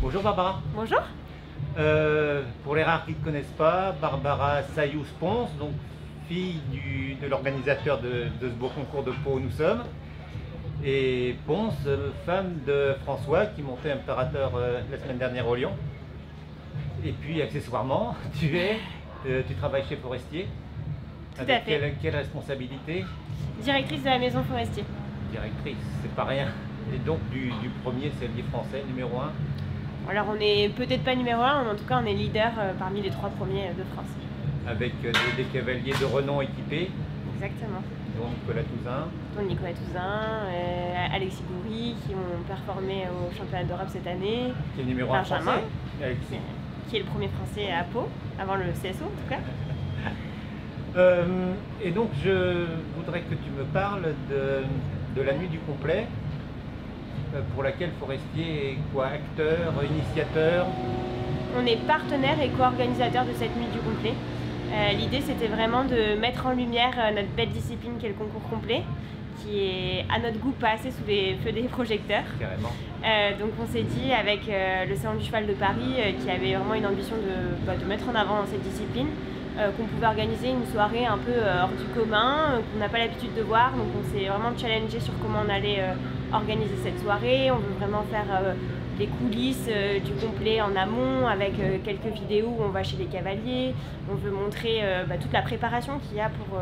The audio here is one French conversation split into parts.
Bonjour Barbara. Bonjour. Pour les rares qui ne connaissent pas, Barbara Sayouz-Ponce, donc fille de l'organisateur de ce beau concours de Pau où nous sommes, et Ponce, femme de François qui montait impérateur la semaine dernière au Lyon. Et puis accessoirement, tu travailles chez Forestier. Tout avec à fait. Quelle responsabilité? Directrice de la maison Forestier. Directrice, c'est pas rien. Et donc du premier cellier français, numéro 1. Alors on n'est peut-être pas numéro 1, mais en tout cas on est leader parmi les 3 premiers de France. Avec des cavaliers de renom équipés, Exactement. dont Nicolas Touzin. Donc Nicolas Touzin, Alexis Goury qui ont performé au championnat d'Europe cette année. Qui est numéro 1 Benjamin, français, Alexis. qui est le premier français à Pau, avant le CSO en tout cas. Et donc je voudrais que tu me parles de la nuit du complet, pour laquelle Forestier est quoi, acteur, initiateur? On est partenaire et co-organisateur de cette nuit du complet. L'idée c'était vraiment de mettre en lumière notre belle discipline qu'est le concours complet, qui est à notre goût pas assez sous les feux des projecteurs. Carrément. Donc on s'est dit avec le Salon du Cheval de Paris, qui avait vraiment une ambition de mettre en avant cette discipline, qu'on pouvait organiser une soirée un peu hors du commun, qu'on n'a pas l'habitude de voir. Donc on s'est vraiment challengé sur comment on allait organiser cette soirée. On veut vraiment faire les coulisses du complet en amont avec quelques vidéos où on va chez les cavaliers. On veut montrer toute la préparation qu'il y a pour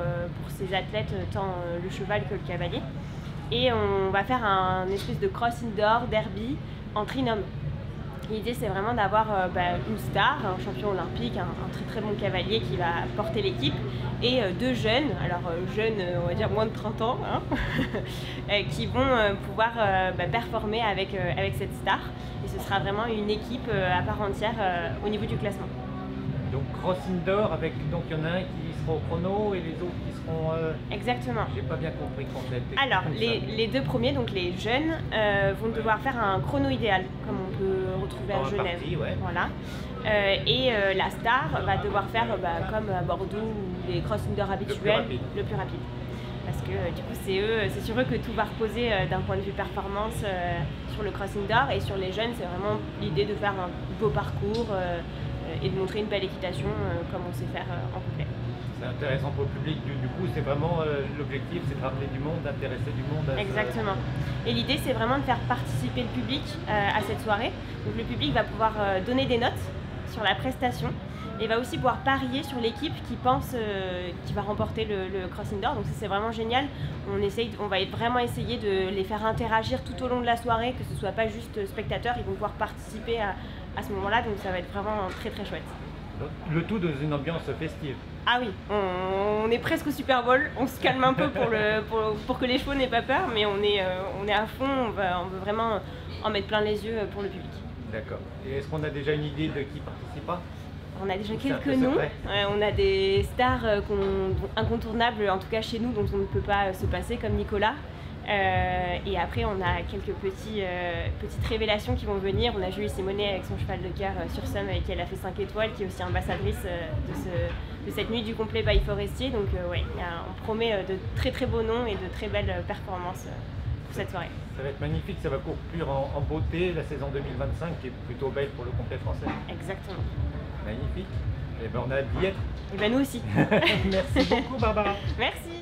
ces athlètes, tant le cheval que le cavalier. Et on va faire un espèce de cross indoor derby en trinôme. L'idée c'est vraiment d'avoir une star, un champion olympique, un très très bon cavalier qui va porter l'équipe, et 2 jeunes, alors jeunes on va dire moins de 30 ans, hein, qui vont pouvoir performer avec cette star. Et ce sera vraiment une équipe à part entière au niveau du classement. Donc cross indoor avec, donc il y en a un qui sera au chrono et les autres qui seront... Exactement. J'ai pas bien compris le concept. Alors les 2 premiers, donc les jeunes, vont devoir faire un chrono idéal, comme on peut retrouver à Genève. Partie, ouais. Voilà. Et la star va devoir faire comme à Bordeaux ou les cross indoor habituels, le plus rapide. Parce que du coup c'est sur eux que tout va reposer d'un point de vue performance sur le cross indoor, et sur les jeunes c'est vraiment l'idée de faire un beau parcours et de montrer une belle équitation comme on sait faire en complet. C'est intéressant pour le public, du coup c'est vraiment l'objectif, c'est de ramener du monde, d'intéresser du monde à Exactement. Et l'idée c'est vraiment de faire participer le public à cette soirée. Donc le public va pouvoir donner des notes sur la prestation et va aussi pouvoir parier sur l'équipe qui pense qui va remporter le cross indoor. Donc ça c'est vraiment génial. On va vraiment essayer de les faire interagir tout au long de la soirée, que ce soit pas juste spectateurs, ils vont pouvoir participer à ce moment-là, donc ça va être vraiment très très chouette. Le tout dans une ambiance festive. Ah oui, on est presque au Super Bowl, on se calme un peu pour que les chevaux n'aient pas peur, mais on est à fond, on veut vraiment en mettre plein les yeux pour le public. D'accord. Et est-ce qu'on a déjà une idée de qui participera? On a déjà quelques noms, on a des stars incontournables, en tout cas chez nous, dont on ne peut pas se passer, comme Nicolas. Et après on a quelques petites révélations qui vont venir. On a Julie Simonet avec son cheval de cœur sur Somme, avec qui elle a fait 5 étoiles, qui est aussi ambassadrice de cette nuit du complet by Forestier. Donc ouais, on promet de très très beaux noms et de très belles performances pour cette soirée. Ça va être magnifique, ça va conclure en beauté la saison 2025 qui est plutôt belle pour le complet français. Exactement. Magnifique. Et ben on a hâte d'y être. Et ben nous aussi. Merci beaucoup Barbara. Merci.